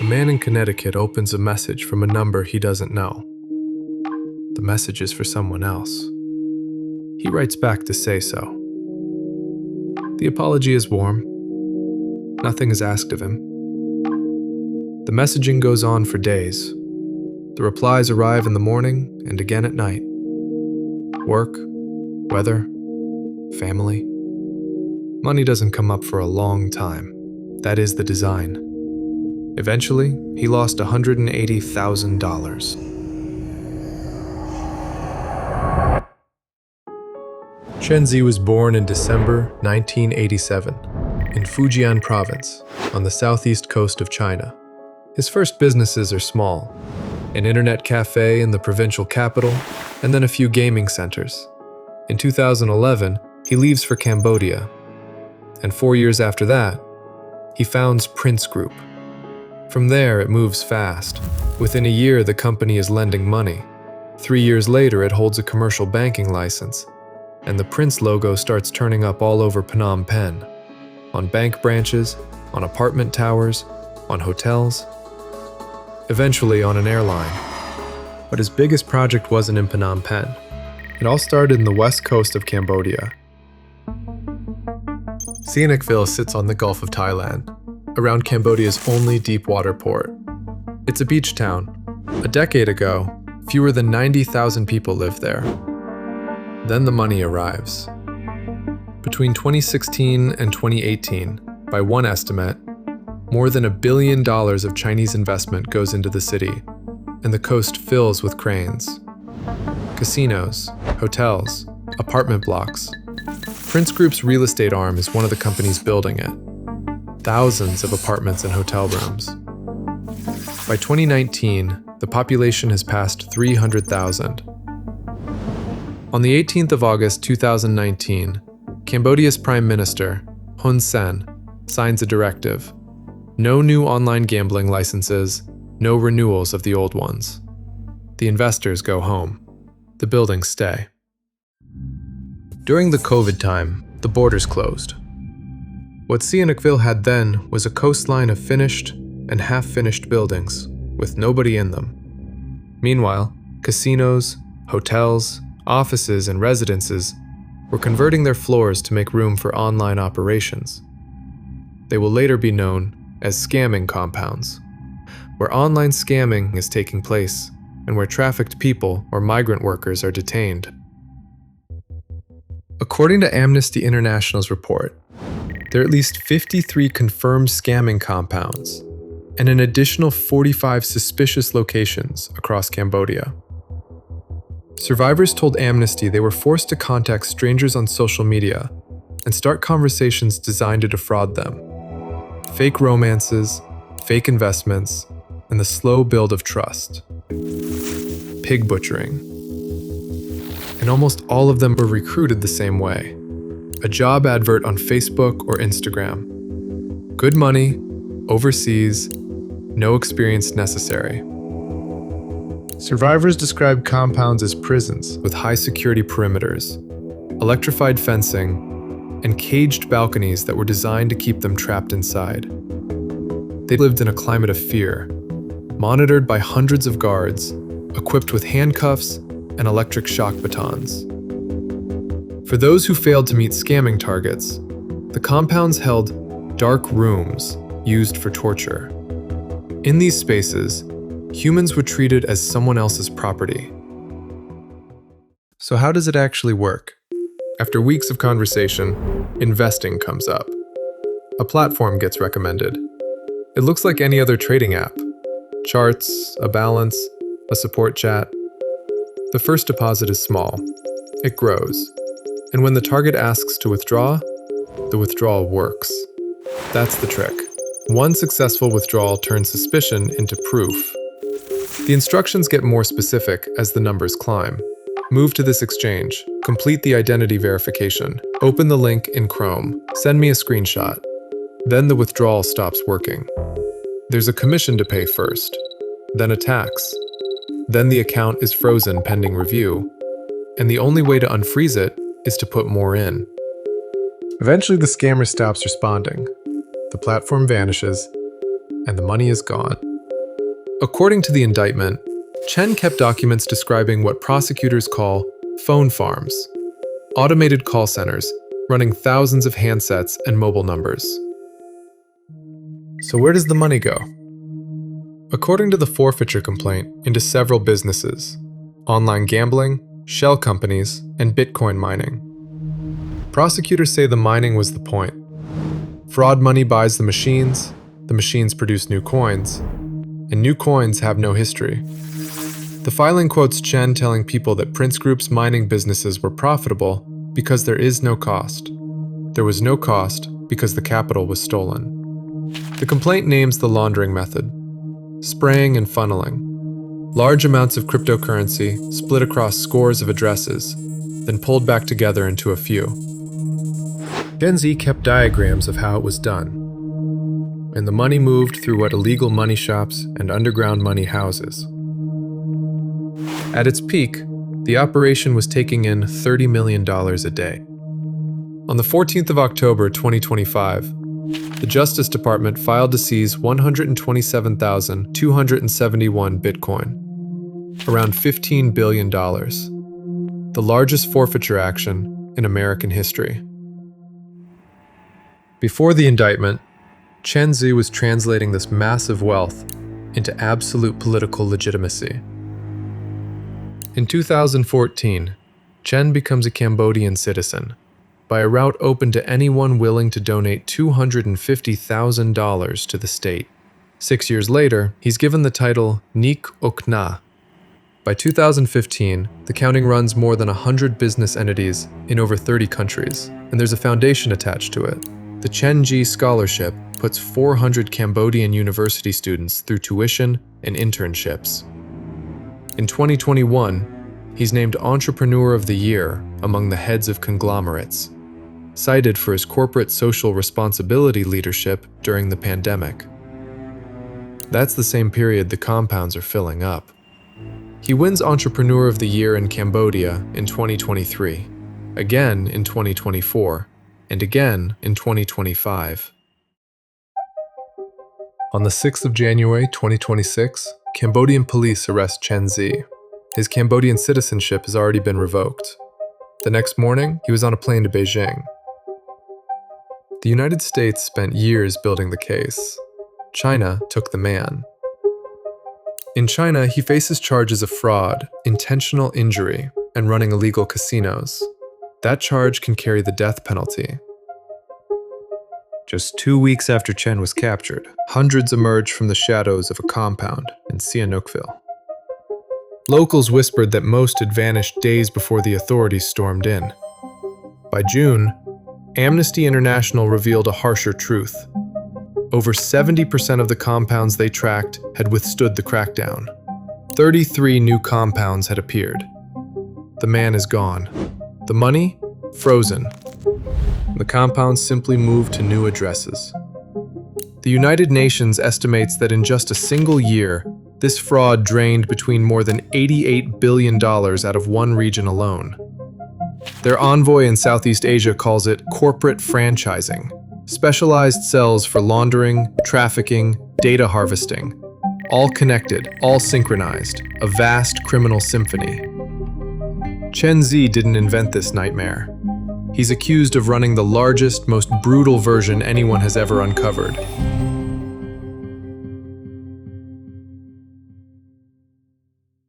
man in Connecticut opens a message from a number he doesn't know. The message is for someone else. He writes back to say so. The apology is warm. Nothing is asked of him. The messaging goes on for days. The replies arrive in the morning and again at night. Work, weather, family. Money doesn't come up for a long time. That is the design. Eventually, he lost $180,000. Chen Zhi was born in December 1987 in Fujian Province on the southeast coast of China. His first businesses are small, an internet cafe in the provincial capital, and then a few gaming centers. In 2011, he leaves for Cambodia, and 4 years after that, he founds Prince Group. From there, it moves fast. Within a year, the company is lending money. 3 years later, it holds a commercial banking license, and the Prince logo starts turning up all over Phnom Penh, on bank branches, on apartment towers, on hotels, eventually on an airline. But his biggest project wasn't in Phnom Penh. It all started in the west coast of Cambodia. Sihanoukville sits on the Gulf of Thailand, around Cambodia's only deep water port. It's a beach town. A decade ago, fewer than 90,000 people lived there. Then the money arrives. Between 2016 and 2018, by one estimate, more than $1 billion of Chinese investment goes into the city, and the coast fills with cranes. Casinos, hotels, apartment blocks. Prince Group's real estate arm is one of the companies building it. Thousands of apartments and hotel rooms. By 2019, the population has passed 300,000. On the 18th of August 2019, Cambodia's Prime Minister, Hun Sen, signs a directive. No new online gambling licenses, no renewals of the old ones. The investors go home. The buildings stay. During the COVID time, the borders closed. What Sihanoukville had then was a coastline of finished and half-finished buildings, with nobody in them. Meanwhile, casinos, hotels, offices, and residences were converting their floors to make room for online operations. They will later be known as scamming compounds, where online scamming is taking place and where trafficked people or migrant workers are detained. According to Amnesty International's report, there are at least 53 confirmed scamming compounds and an additional 45 suspicious locations across Cambodia. Survivors told Amnesty they were forced to contact strangers on social media and start conversations designed to defraud them. Fake romances, fake investments, and the slow build of trust. Pig butchering. And almost all of them were recruited the same way. A job advert on Facebook or Instagram. Good money, overseas, no experience necessary. Survivors described compounds as prisons with high security perimeters, electrified fencing, and caged balconies that were designed to keep them trapped inside. They lived in a climate of fear, monitored by hundreds of guards, equipped with handcuffs and electric shock batons. For those who failed to meet scamming targets, the compounds held dark rooms used for torture. In these spaces, humans were treated as someone else's property. So how does it actually work? After weeks of conversation, investing comes up. A platform gets recommended. It looks like any other trading app. Charts, a balance, a support chat. The first deposit is small. It grows. And when the target asks to withdraw, the withdrawal works. That's the trick. One successful withdrawal turns suspicion into proof. The instructions get more specific as the numbers climb. Move to this exchange. Complete the identity verification. Open the link in Chrome. Send me a screenshot. Then the withdrawal stops working. There's a commission to pay first, then a tax. Then the account is frozen pending review. And the only way to unfreeze it is to put more in. Eventually the scammer stops responding. The platform vanishes, and the money is gone. According to the indictment, Chen kept documents describing what prosecutors call phone farms, automated call centers running thousands of handsets and mobile numbers. So where does the money go? According to the forfeiture complaint into several businesses, online gambling, shell companies, and Bitcoin mining. Prosecutors say the mining was the point. Fraud money buys the machines produce new coins, and new coins have no history. The filing quotes Chen telling people that Prince Group's mining businesses were profitable because there is no cost. There was no cost because the capital was stolen. The complaint names the laundering method: spraying and funneling. Large amounts of cryptocurrency split across scores of addresses, then pulled back together into a few. Chen Zhi kept diagrams of how it was done, and the money moved through what illegal money shops and underground money houses. At its peak, the operation was taking in $30 million a day. On the 14th of October 2025, the Justice Department filed to seize 127,271 Bitcoin, around $15 billion, the largest forfeiture action in American history. Before the indictment, Chen Zhi was translating this massive wealth into absolute political legitimacy. In 2014, Chen becomes a Cambodian citizen by a route open to anyone willing to donate $250,000 to the state. 6 years later, he's given the title Nik Ok Na. By 2015, the counting runs more than 100 business entities in over 30 countries, and there's a foundation attached to it. The Chen Zhi Scholarship puts 400 Cambodian university students through tuition and internships. In 2021, he's named Entrepreneur of the Year among the heads of conglomerates, cited for his corporate social responsibility leadership during the pandemic. That's the same period the compounds are filling up. He wins Entrepreneur of the Year in Cambodia in 2023, again in 2024, and again in 2025. On the 6th of January 2026, Cambodian police arrest Chen Zhi. His Cambodian citizenship has already been revoked. The next morning, he was on a plane to Beijing. The United States spent years building the case. China took the man. In China, he faces charges of fraud, intentional injury, and running illegal casinos. That charge can carry the death penalty. Just 2 weeks after Chen was captured, hundreds emerged from the shadows of a compound in Sihanoukville. Locals whispered that most had vanished days before the authorities stormed in. By June, Amnesty International revealed a harsher truth. Over 70% of the compounds they tracked had withstood the crackdown. 33 new compounds had appeared. The man is gone. The money? Frozen. The compounds simply moved to new addresses. The United Nations estimates that in just a single year, this fraud drained between more than $88 billion out of one region alone. Their envoy in Southeast Asia calls it corporate franchising, specialized cells for laundering, trafficking, data harvesting, all connected, all synchronized, a vast criminal symphony. Chen Zhi didn't invent this nightmare. He's accused of running the largest, most brutal version anyone has ever uncovered.